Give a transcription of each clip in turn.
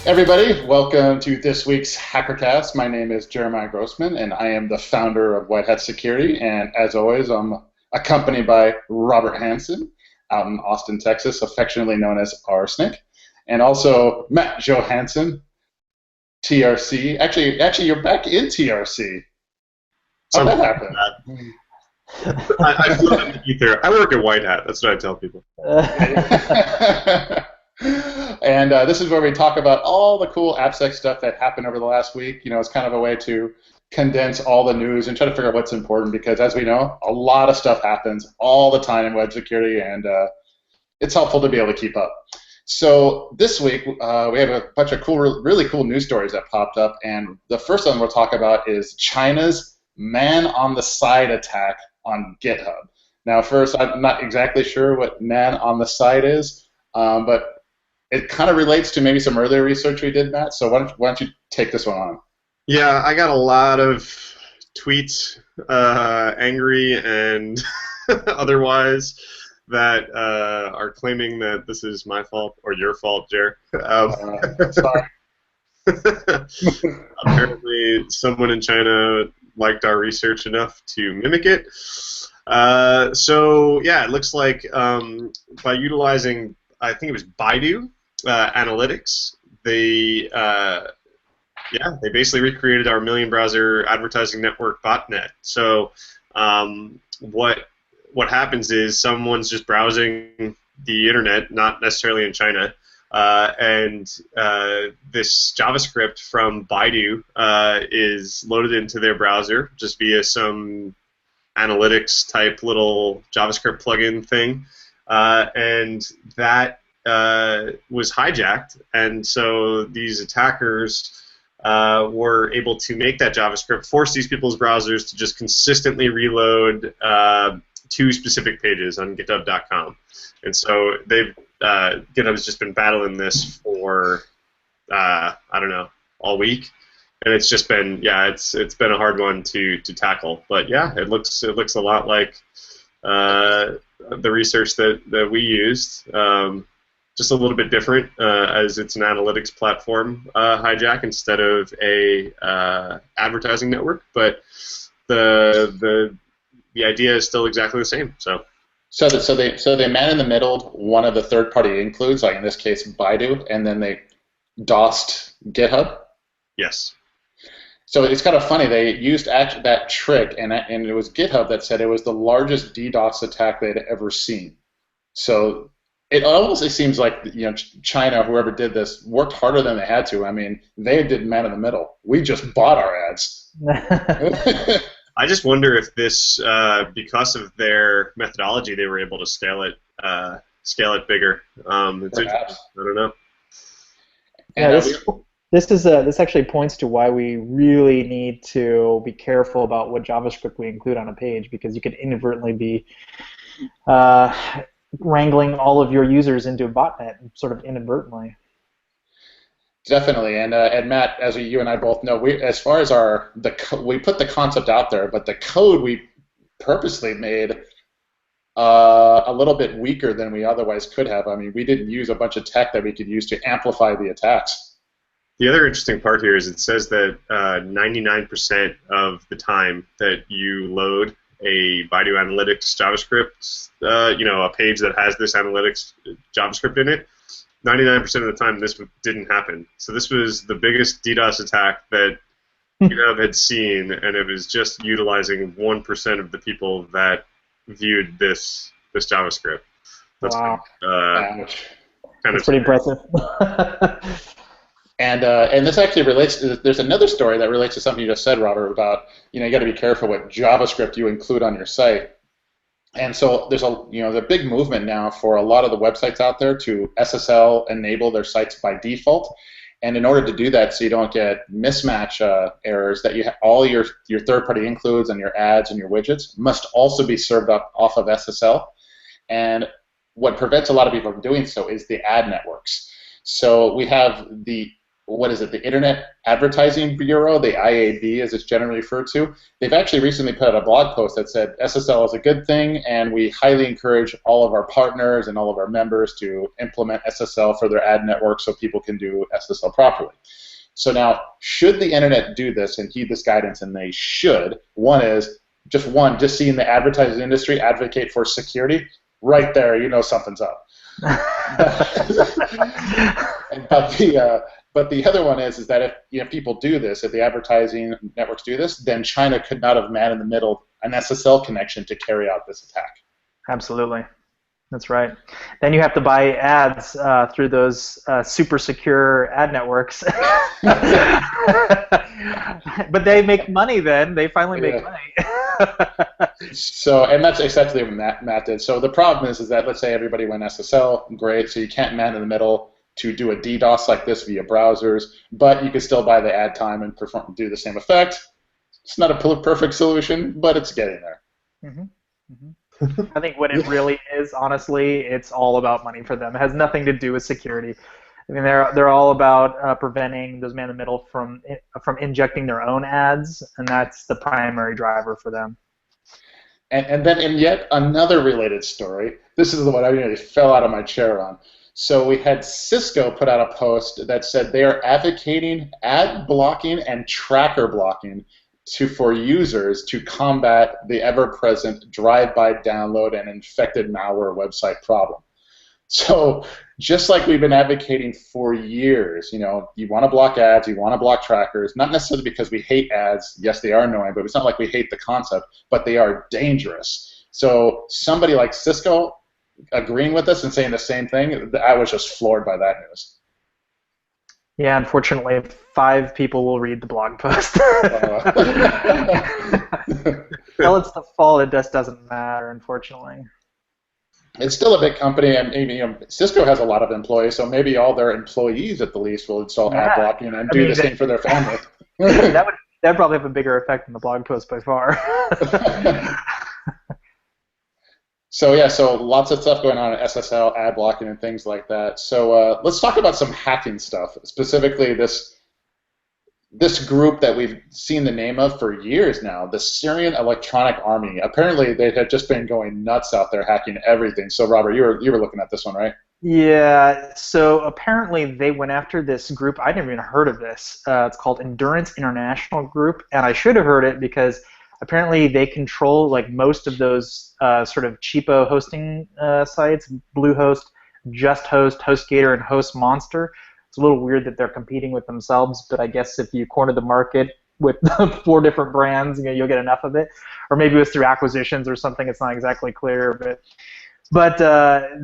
Everybody, welcome to this week's HackerKast. My name is Jeremiah Grossman, and I am the founder of White Hat Security. And as always, I'm accompanied by Robert Hansen out in Austin, Texas, affectionately known as Arsenic, and also Matt Johansen, TRC. Actually, you're back in TRC. How'd that happen? I flew in the ether. I work at White Hat. That's what I tell people. And this is where we talk about all the cool AppSec stuff that happened over the last week. You know, it's kind of a way to condense all the news and try to figure out what's important because, as we know, a lot of stuff happens all the time in web security, and it's helpful to be able to keep up. So this week, we have a bunch of cool, really cool news stories that popped up, and the first one we'll talk about is China's man-on-the-side attack on GitHub. Now, first, I'm not exactly sure what man-on-the-side is, but it kind of relates to maybe some earlier research we did, Matt. So why don't you take this one on? Yeah, I got a lot of tweets, angry and otherwise, that are claiming that this is my fault or your fault, Jer. Sorry. Apparently, someone in China liked our research enough to mimic it. So yeah, it looks like by utilizing, I think it was Baidu analytics, they basically recreated our million browser advertising network botnet. So what happens is someone's just browsing the internet, not necessarily in China, and this JavaScript from Baidu is loaded into their browser just via some analytics type little JavaScript plugin thing, and that was hijacked, and so these attackers were able to make that JavaScript, force these people's browsers to just consistently reload two specific pages on GitHub.com. And so GitHub's just been battling this for I don't know, all week, and it's just been it's been a hard one to tackle. But yeah, it looks a lot like the research that we used. Just a little bit different, as it's an analytics platform hijack instead of a advertising network, but the idea is still exactly the same. So they man in the middle one of the third-party includes, like in this case Baidu, and then they DOSed GitHub. Yes. So it's kind of funny. They used that trick, and it was GitHub that said it was the largest DDoS attack they'd ever seen. So it almost seems like China, whoever did this, worked harder than they had to. I mean, they did man in the middle. We just bought our ads. I just wonder if this, because of their methodology, they were able to scale it bigger. Perhaps. I don't know. Yeah, this actually points to why we really need to be careful about what JavaScript we include on a page, because you could inadvertently be wrangling all of your users into a botnet, sort of inadvertently. Definitely, and Matt, as you and I both know, as far as we put the concept out there, but the code we purposely made a little bit weaker than we otherwise could have. I mean, we didn't use a bunch of tech that we could use to amplify the attacks. The other interesting part here is it says that 99% of the time that you load a Baidu Analytics JavaScript, a page that has this analytics JavaScript in it, 99% of the time this didn't happen. So this was the biggest DDoS attack that GitHub had seen, and it was just utilizing 1% of the people that viewed this JavaScript. That's wow. That's pretty impressive. And this actually relates to, there's another story that relates to something you just said, Robert, about, you got to be careful what JavaScript you include on your site. And so there's a big movement now for a lot of the websites out there to SSL enable their sites by default. And in order to do that, so you don't get mismatch errors, that all your third-party includes and your ads and your widgets must also be served up off of SSL. And what prevents a lot of people from doing so is the ad networks. So we have the what is it, the Internet Advertising Bureau, the IAB as it's generally referred to, they've actually recently put out a blog post that said SSL is a good thing, and we highly encourage all of our partners and all of our members to implement SSL for their ad networks so people can do SSL properly. So now, should the Internet do this and heed this guidance, and they should, just seeing the advertising industry advocate for security, right there, you know something's up. But the other one is that if people do this, if the advertising networks do this, then China could not have man in the middle an SSL connection to carry out this attack. Absolutely. That's right. Then you have to buy ads through those super secure ad networks. But they make money then. They finally make money. So, and that's exactly what Matt did. So the problem is that let's say everybody went SSL, great, so you can't man in the middle to do a DDoS like this via browsers, but you can still buy the ad time and do the same effect. It's not a perfect solution, but it's getting there. Mm-hmm. Mm-hmm. I think what it really is, honestly, it's all about money for them. It has nothing to do with security. I mean, they're all about preventing those man in the middle from injecting their own ads, and that's the primary driver for them. And then in yet another related story, this is the one I nearly fell out of my chair on. So we had Cisco put out a post that said they are advocating ad blocking and tracker blocking for users to combat the ever-present drive-by download and infected malware website problem. So just like we've been advocating for years, you want to block ads, you want to block trackers, not necessarily because we hate ads. Yes, they are annoying, but it's not like we hate the concept, but they are dangerous. So somebody like Cisco agreeing with us and saying the same thing, I was just floored by that news. Yeah, unfortunately, 5 people will read the blog post. Well, it's the fall. It just doesn't matter, unfortunately. It's still a big company, and Cisco has a lot of employees, so maybe all their employees at the least will install ad blocking and do the same for their family. That'd probably have a bigger effect than the blog post by far. So yeah, so lots of stuff going on in SSL, ad blocking, and things like that. So let's talk about some hacking stuff, specifically this group that we've seen the name of for years now, the Syrian Electronic Army. Apparently, they had just been going nuts out there hacking everything. So Robert, you were looking at this one, right? Yeah. So apparently, they went after this group. I never even heard of this. It's called Endurance International Group, and I should have heard it because apparently they control most of those sort of cheapo hosting sites, Bluehost, Justhost, Hostgator, and Hostmonster. It's a little weird that they're competing with themselves, but I guess if you corner the market with 4 different brands, you'll get enough of it. Or maybe it was through acquisitions or something. It's not exactly clear, but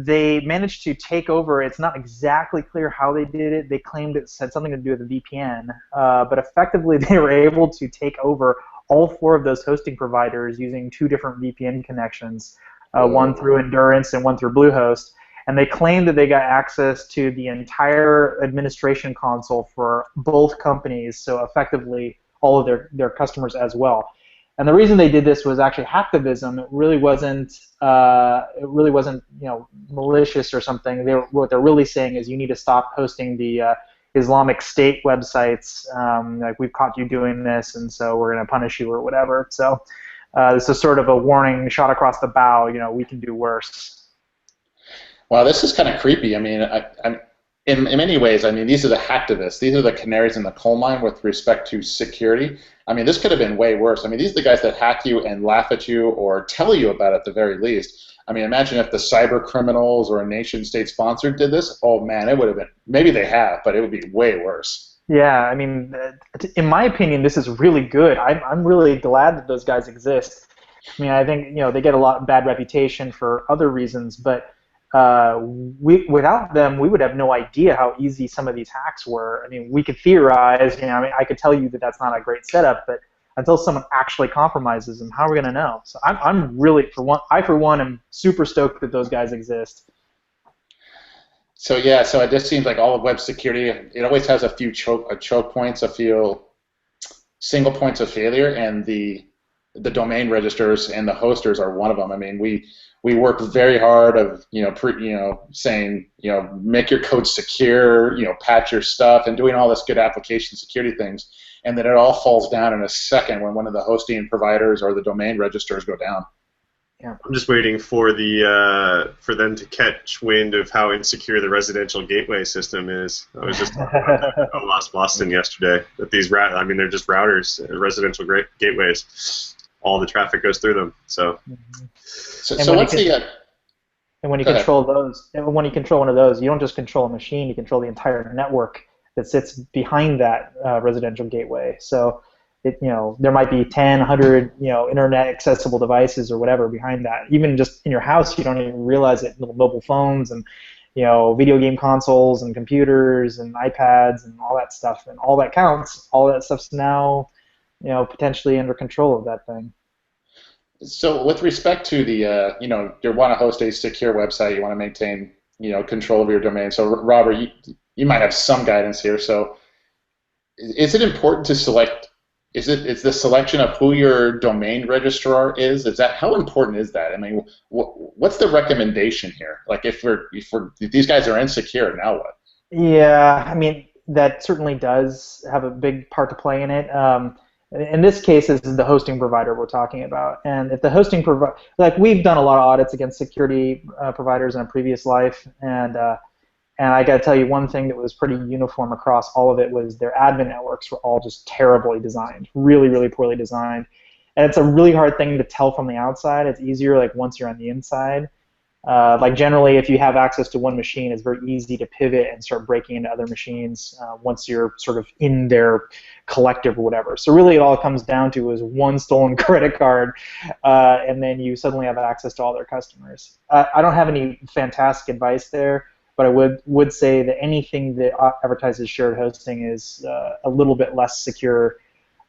they managed to take over. It's not exactly clear how they did it. They claimed it had something to do with the VPN, but effectively they were able to take over all 4 of those hosting providers using 2 different VPN connections, one through Endurance and one through Bluehost. And they claimed that they got access to the entire administration console for both companies, so effectively all of their customers as well. And the reason they did this was actually hacktivism. It really wasn't malicious or something. What they're really saying is you need to stop hosting the Islamic State websites. We've caught you doing this, and so we're going to punish you or whatever. So this is sort of a warning shot across the bow. We can do worse. Wow, this is kind of creepy. I mean, in many ways, these are the hacktivists. These are the canaries in the coal mine with respect to security. I mean, this could have been way worse. I mean, these are the guys that hack you and laugh at you or tell you about it at the very least. I mean, imagine if the cyber criminals or a nation-state sponsor did this. Oh, man, it would have been. Maybe they have, but it would be way worse. Yeah, I mean, in my opinion, this is really good. I'm really glad that those guys exist. I mean, I think they get a lot of bad reputation for other reasons, but without them, we would have no idea how easy some of these hacks were. I mean, we could theorize. I could tell you that that's not a great setup, but until someone actually compromises them, how are we going to know? So I'm really, for one, am super stoked that those guys exist. So yeah, so it just seems like all of web security, it always has a few choke points, a few single points of failure, and the the domain registers and the hosters are one of them. I mean, we work very hard of saying make your code secure, patch your stuff, and doing all this good application security things, and then it all falls down in a second when one of the hosting providers or the domain registers go down. Yeah. I'm just waiting for for them to catch wind of how insecure the residential gateway system is. I was just talking about that at Lost Boston yesterday. That these they're just routers, residential gateways. All the traffic goes through them. So what's the? And when you control those, when you control one of those, you don't just control a machine; you control the entire network that sits behind that residential gateway. So there might be 10, 100, internet accessible devices or whatever behind that. Even just in your house, you don't even realize it. Little mobile phones and, video game consoles and computers and iPads and all that stuff, and all that counts. All that stuff's now, potentially under control of that thing. So with respect to the, you want to host a secure website, you want to maintain, control of your domain. So Robert, you might have some guidance here. So is it important to select? Is the selection of who your domain registrar is? How important is that? I mean, what's the recommendation here? Like, if these guys are insecure, now what? Yeah, I mean, that certainly does have a big part to play in it. In this case, this is the hosting provider we're talking about, and if the hosting provider, we've done a lot of audits against security providers in a previous life, and I got to tell you, one thing that was pretty uniform across all of it was their admin networks were all just terribly designed, really, really poorly designed. And it's a really hard thing to tell from the outside. It's easier once you're on the inside. Generally, if you have access to one machine, it's very easy to pivot and start breaking into other machines once you're sort of in their collective or whatever. So really, it all comes down to is one stolen credit card, and then you suddenly have access to all their customers. I don't have any fantastic advice there. But I would say that anything that advertises shared hosting is a little bit less secure,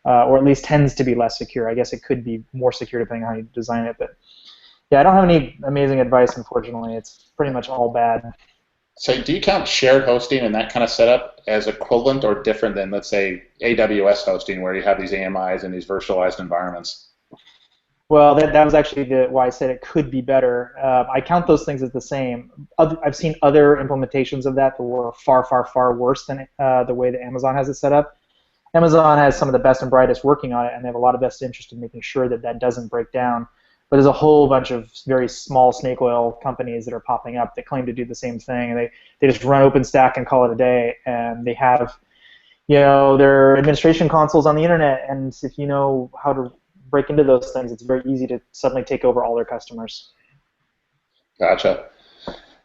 or at least tends to be less secure. I guess it could be more secure depending on how you design it. But yeah, I don't have any amazing advice, unfortunately. It's pretty much all bad. So do you count shared hosting and that kind of setup as equivalent or different than, let's say, AWS hosting, where you have these AMIs and these virtualized environments? Well, that was actually why I said it could be better. I count those things as the same. I've seen other implementations of that were far, far, far worse than the way that Amazon has it set up. Amazon has some of the best and brightest working on it, and they have a lot of best interest in making sure that doesn't break down. But there's a whole bunch of very small snake oil companies that are popping up that claim to do the same thing, and they just run OpenStack and call it a day, and they have their administration consoles on the internet, and if you know how to break into those things, it's very easy to suddenly take over all their customers. Gotcha.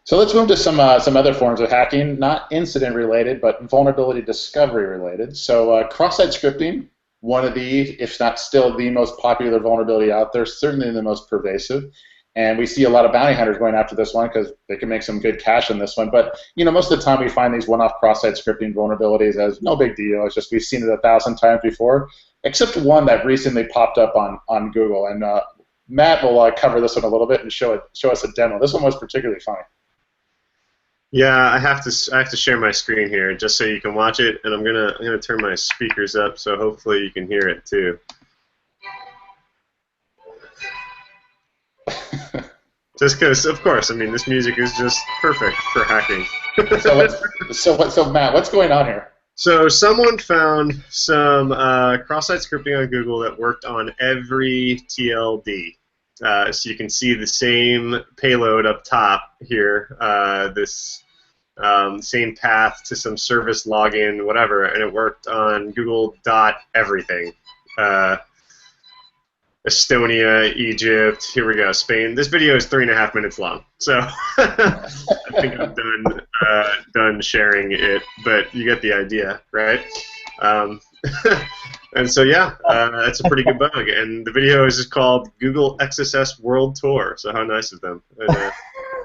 So let's move to some other forms of hacking, not incident related, but vulnerability discovery related. So cross-site scripting, one of the, if not still the most popular vulnerability out there, certainly the most pervasive. And we see a lot of bounty hunters going after this one because they can make some good cash on this one. But most of the time we find these one-off cross-site scripting vulnerabilities as no big deal. It's just we've seen it 1,000 times before, except one that recently popped up on Google. And Matt will cover this one a little bit and show us a demo. This one was particularly funny. Yeah, I have to share my screen here just so you can watch it, and I'm gonna turn my speakers up so hopefully you can hear it too. Just because, of course, I mean, this music is just perfect for hacking. So Matt, what's going on here? So someone found some cross-site scripting on Google that worked on every TLD. So you can see the same payload up top here, this same path to some service login, whatever, and it worked on Google dot everything. Estonia, Egypt, here we go, Spain. This video is 3.5 minutes long, so I think I'm done sharing it, but you get the idea, right? And so yeah, it's a pretty good bug, and the video is just called Google XSS World Tour, so how nice of them. And,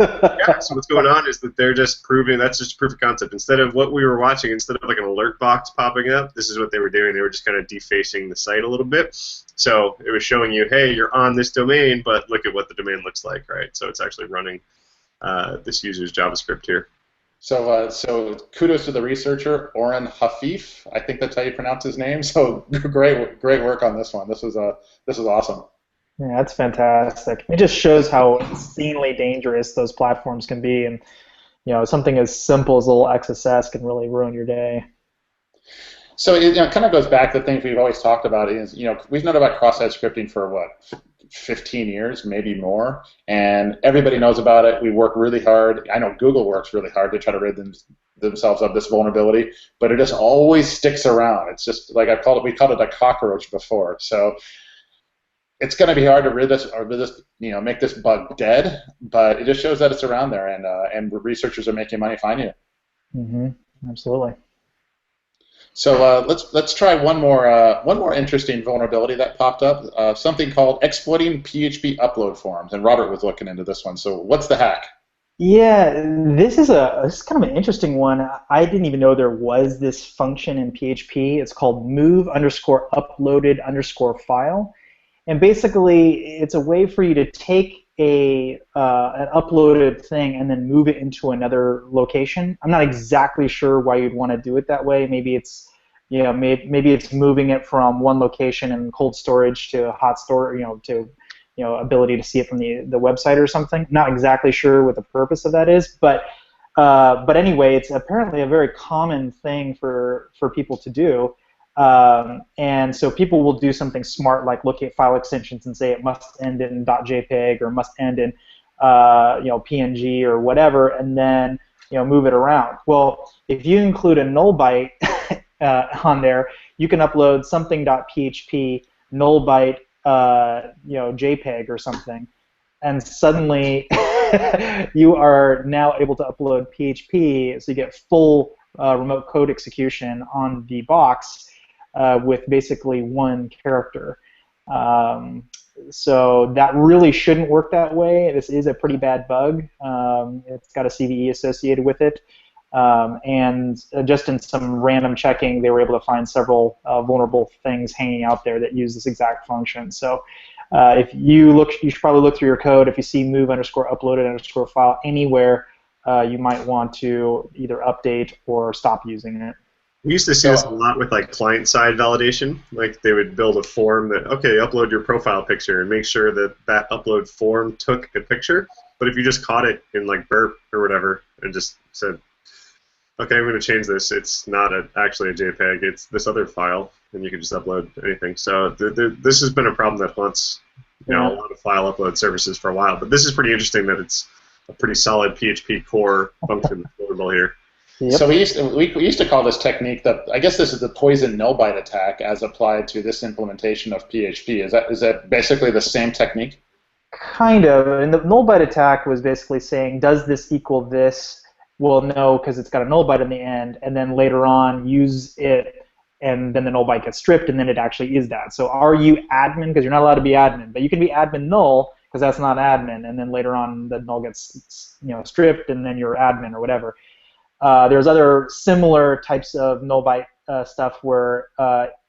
yeah, so what's going on is that they're just proving, that's just proof of concept. Instead of what we were watching, instead of like an alert box popping up, this is what they were doing. They were just kind of defacing the site a little bit. So it was showing you, hey, you're on this domain, but look at what the domain looks like, right? So it's actually running this user's JavaScript here. So kudos to the researcher, Oren Hafif. I think that's how you pronounce his name. So great work on this one. This is awesome. Yeah, that's fantastic. It just shows how insanely dangerous those platforms can be, and something as simple as a little XSS can really ruin your day. So it kind of goes back to things we've always talked about. Is we've known about cross-site scripting for what, 15 years, maybe more, and everybody knows about it. We work really hard. I know Google works really hard to try to rid themselves of this vulnerability, but it just always sticks around. It's just like we called it a cockroach before. So it's going to be hard to rid this make this bug dead, but it just shows that it's around there, and researchers are making money finding it. Mm-hmm. Absolutely. So let's try one more interesting vulnerability that popped up. Something called exploiting PHP upload forms, and Robert was looking into this one. So what's the hack? Yeah, this is kind of an interesting one. I didn't even know there was this function in PHP. It's called move_uploaded_file, and basically it's a way for you to take an uploaded thing and then move it into another location. I'm not exactly sure why you'd want to do it that way. Maybe it's maybe it's moving it from one location in cold storage to hot storage, to ability to see it from the website or something. Not exactly sure what the purpose of that is, but anyway, it's apparently a very common thing for people to do. And so people will do something smart like look at file extensions and say it must end in .jpeg or must end in PNG or whatever, and then move it around. Well, if you include a null byte on there, you can upload something.php null byte JPEG or something, and suddenly you are now able to upload PHP, so you get full remote code execution on the box with basically one character. So that really shouldn't work that way. This is a pretty bad bug. It's got a CVE associated with it. And just in some random checking, they were able to find several vulnerable things hanging out there that use this exact function. So if you look, you should probably look through your code. If you see move_uploaded_file anywhere, you might want to either update or stop using it. We used to see this a lot with like client-side validation. Like they would build a form that, okay, upload your profile picture and make sure that that upload form took a picture. But if you just caught it in like burp or whatever and just said, okay, I'm going to change this, it's not actually a JPEG, it's this other file, and you can just upload anything. So this has been a problem that haunts a lot of file upload services for a while. But this is pretty interesting that it's a pretty solid PHP core function vulnerable here. Yep. So we used to call this technique I guess this is the poison null byte attack as applied to this implementation of PHP. Is that basically the same technique? Kind of. And the null byte attack was basically saying, does this equal this? Well, no, because it's got a null byte in the end, and then later on use it, and then the null byte gets stripped, and then it actually is that. So are you admin? Because you're not allowed to be admin, but you can be admin null because that's not admin, and then later on the null gets stripped, and then you're admin or whatever. There's other similar types of null byte stuff where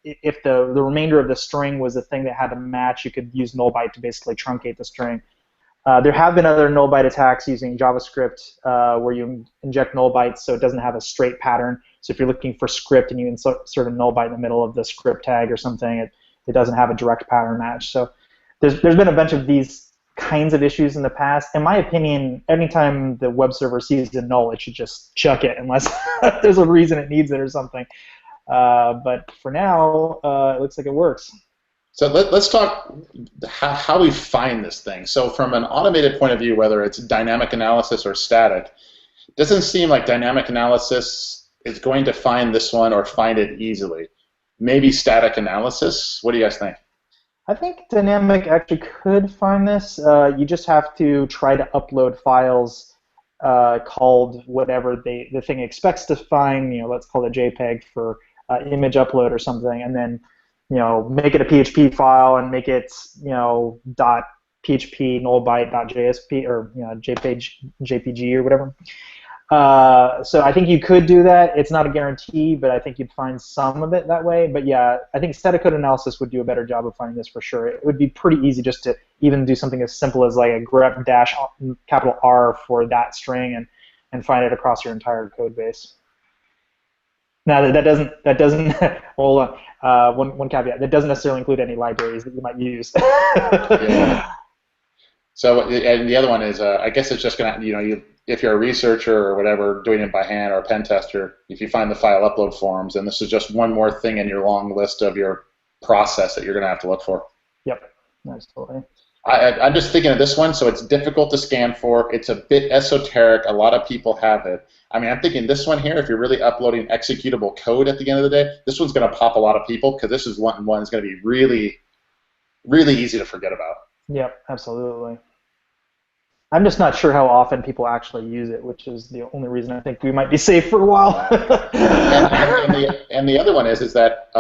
if the remainder of the string was the thing that had to match, you could use null byte to basically truncate the string. There have been other null byte attacks using JavaScript where you inject null bytes so it doesn't have a straight pattern. So if you're looking for script and you insert a null byte in the middle of the script tag or something, it doesn't have a direct pattern match. So there's been a bunch of these kinds of issues in the past. In my opinion, anytime the web server sees a null, it should just chuck it unless there's a reason it needs it or something. But for now, it looks like it works. So let's talk how we find this thing. So from an automated point of view, whether it's dynamic analysis or static, it doesn't seem like dynamic analysis is going to find this one or find it easily. Maybe static analysis? What do you guys think? I think dynamic actually could find this. You just have to try to upload files called whatever the thing expects to find. Let's call it JPEG for image upload or something, and then make it a PHP file and make it .php nullbyte.jsp or JPG or whatever. So I think you could do that. It's not a guarantee, but I think you'd find some of it that way. But yeah, I think static code analysis would do a better job of finding this for sure. It would be pretty easy just to even do something as simple as like a grep dash capital R for that string, and and find it across your entire code base. Now that doesn't hold on, one caveat, that doesn't necessarily include any libraries that you might use. Yeah. So, and the other one is, I guess it's just gonna, if you're a researcher or whatever, doing it by hand or a pen tester, if you find the file upload forms, and this is just one more thing in your long list of your process that you're gonna have to look for. Yep, absolutely. I'm just thinking of this one, so it's difficult to scan for. It's a bit esoteric. A lot of people have it. I mean, I'm thinking this one here, if you're really uploading executable code at the end of the day, this one's going to pop a lot of people because this is one that's going to be really, really easy to forget about. Yep, absolutely. I'm just not sure how often people actually use it, which is the only reason I think we might be safe for a while. and the other one is that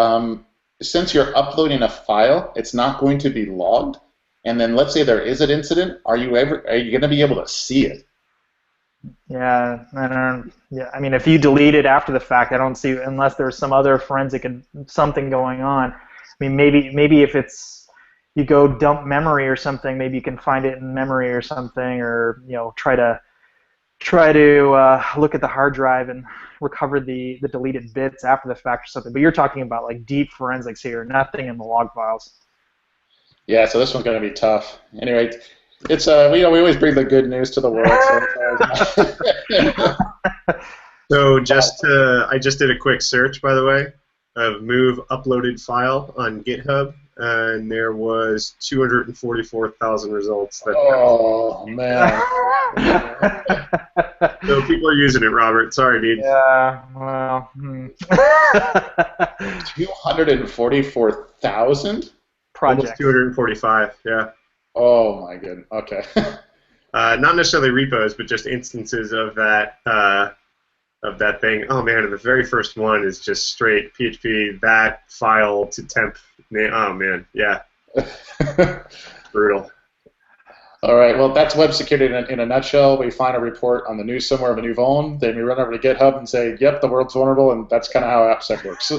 since you're uploading a file, it's not going to be logged. And then let's say there is an incident, are you going to be able to see it? Yeah, I mean, if you delete it after the fact, I don't see, unless there's some other forensic something going on. I mean, maybe if it's you go dump memory or something, maybe you can find it in memory or something, or try to look at the hard drive and recover the deleted bits after the fact or something. But you're talking about like deep forensics here, nothing in the log files. Yeah, so this one's going to be tough. Anyway, it's we always bring the good news to the world. So I just did a quick search, by the way, of move uploaded file on GitHub, and there was 244,000 results. Oh man! So people are using it, Robert. Sorry, dude. Yeah, well. 244,000. Projects. Almost 245, yeah. Oh my goodness. Okay. Not necessarily repos, but just instances of that thing. Oh man, and the very first one is just straight PHP that file to temp. Oh man, yeah. Brutal. All right. Well, that's web security in a nutshell. We find a report on the news somewhere of a new vuln. Then we run over to GitHub and say, "Yep, the world's vulnerable," and that's kind of how AppSec works.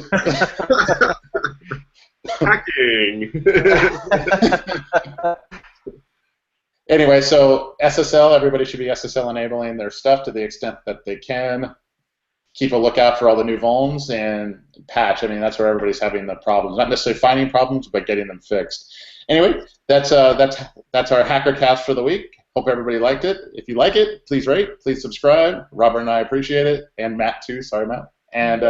Hacking. Anyway, so SSL, everybody should be SSL enabling their stuff to the extent that they can. Keep a lookout for all the new vulns and patch. I mean, that's where everybody's having the problems. Not necessarily finding problems, but getting them fixed. Anyway, that's our HackerKast for the week. Hope everybody liked it. If you like it, please rate, please subscribe. Robert and I appreciate it, and Matt too. Sorry, Matt. And